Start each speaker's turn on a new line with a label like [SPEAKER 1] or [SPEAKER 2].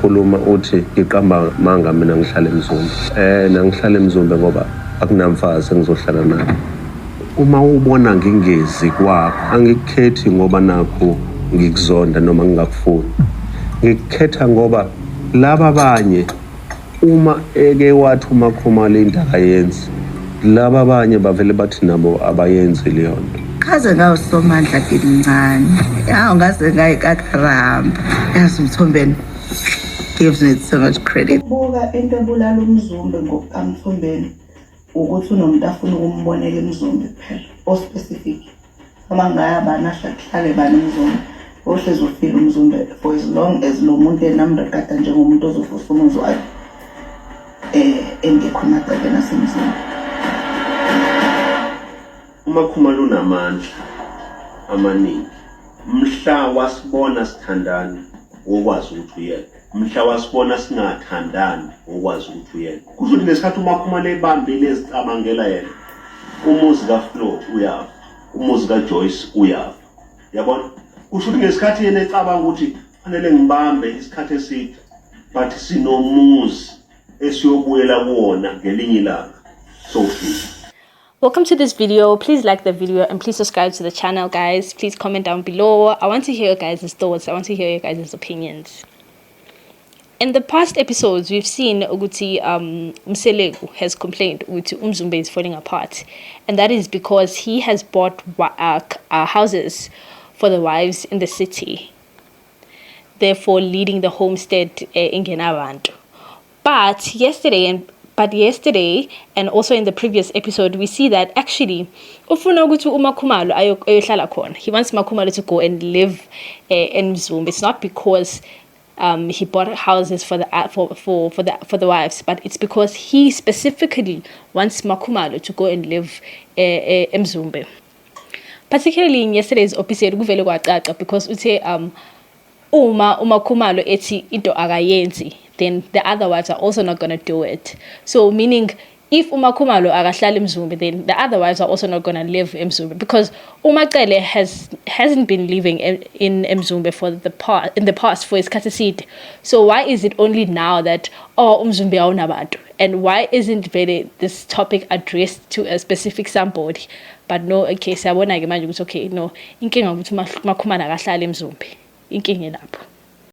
[SPEAKER 1] ukhuluma uthi ngiqamba manga mina ngihlala eMzumbe. Nangihlala eMzumbe ngoba akunamfazi engizohlala naye. Uma ubona ngingezi kwakho angikukhethi ngoba nakho ngikuzonda noma ngingakufuni. Ngikukhetha ngoba laba abanye uma eke wathi uMakhumalo into akayenzi, laba abanye bavele bathi nabo abayenzi leyo nto.
[SPEAKER 2] Kaze ngawo Somandla kincane. Ngaze ngayikakaramba. Yazi uMthombeni gives me so much credit.
[SPEAKER 3] Buka into ebulala uMzumbe ngokukaMthombeni ukuthi unomuntu afuna ukumbonela eMzumbe kuphela o specific. Uma ngaba nasha kuhlale bani eMzumbe ohlezi ufile uMzumbe for as long as lo muntu enamrekada njengomuntu ozovusa umuzi wakhe engekho madaba nasemzumbe.
[SPEAKER 1] uMakhumalo unamandla amaningi. Mhla wasibona sithandana ukwazi ukuthi uyena. Mhla wasibona singathandani ukwazi ukuthi uyena. Kusho ukuthi ngesikhathi uMakhumalo ebambile ezicabangela yena, umuzi kaFlo uyafa, umuzi kaJoyce uyafa. Yabona? Kusho ukuthi ngesikhathi yena ecabanga ukuthi fanele ngibambe isikhathi eside, but sinomuzi esiyobuyela kuwona ngelinye ilanga. So
[SPEAKER 4] welcome to this video. Please like the video and please subscribe to the channel, guys. Please comment down below. I want to hear your guys' thoughts. I want to hear your guys' opinions. In the past episodes, we've seen Uguti Mselegu has complained Uguti Umzumbe is falling apart, and that is because he has bought houses for the wives in the city, therefore leading the homestead in Genabantu. But yesterday and also in the previous episode, we see that actually ufuna ukuthi uMakhumalo ayohlala khona. He wants Makhumalo to go and live in Mzumbe. It's not because he bought houses for the wives, but it's because he specifically wants Makhumalo to go and live in Mzumbe. Particularly in yesterday's episode, kuvele kwacaca because uthe uma uMakhumalo ethi into akayenzi, then the other wives are also not going to do it. So meaning if uMakhumalo akahlala eMzumbe, then the other wives are also not going to live in Mzumbe, because uMacele hasn't been living in Mzumbe in the past for isikhathi eside. So why is it only now that uMzumbe awunabantu? And why isn't this topic addressed to a specific somebody? But no, okay, siyabona ke manje ukuthi okay, no, inkinga ukuthi uMakhumalo akahlala eMzumbe. Inkinga lapho.